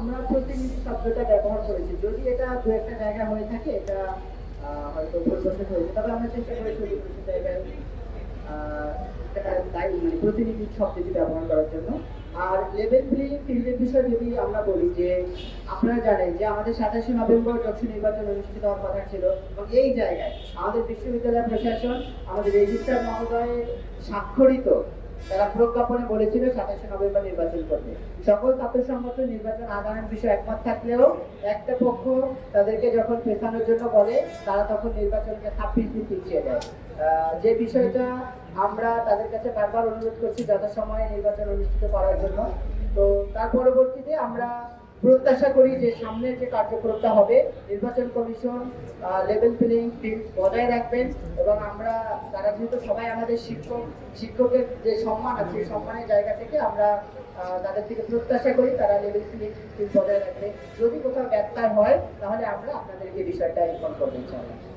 আমরা প্রতিনিধি শব্দটা ব্যবহার করেছি, যদি এটা দু একটা জায়গা হয়ে থাকে এটা হয়তো পরিবর্তন হয়েছে, তবে আমরা চেষ্টা করেছি অধিকাংশ জায়গায় তাই মানে প্রতিনিধি শব্দটি ব্যবহার করার জন্য। আর লেভেল 3 ফিল্ডের বিষয়ে যদি আমরা বলি যে আপনারা জানেন যে আমাদের 27শে নভেম্বর লোকসভা নির্বাচন অনুষ্ঠিত হওয়ার কথা ছিল, এবং এই জায়গায় আমাদের বিশ্ববিদ্যালয় প্রশাসন আমাদের রেজিস্ট্রার মহোদয় স্বাক্ষরিত তারা প্রজ্ঞাপনে বলেছিল 27শে নভেম্বর নির্বাচন করবে। সকল ছাত্র সংগঠন নির্বাচন আগানোর বিষয়ে একমত থাকলেও একটা পক্ষ তাদেরকে যখন পেছানোর জন্য বলে, তারা তখন নির্বাচনকে 26 দিন পিছিয়ে দেয়। যে বিষয়টা আমরা তাদের কাছে বারবার অনুরোধ করছি যথাসময়ে নির্বাচন অনুষ্ঠিত করার জন্য। তো তার পরবর্তীতে আমরা প্রত্যাশা করি যে সামনের যে কার্যক্রমটা হবে নির্বাচন কমিশন লেভেল প্লেইং ফিল্ড বজায় রাখবেন, এবং আমরা তারা যেহেতু সবাই আমাদের শিক্ষকের যে সম্মান আছে সেই সম্মানের জায়গা থেকে আমরা তাদের থেকে প্রত্যাশা করি তারা লেভেল প্লেইং ফিল্ড বজায় রাখবে। যদি কোথাও ব্যত্যয় হয় তাহলে আমরা আপনাদেরকে বিষয়টা ইনফর্ম করবো ইনশাআল্লাহ।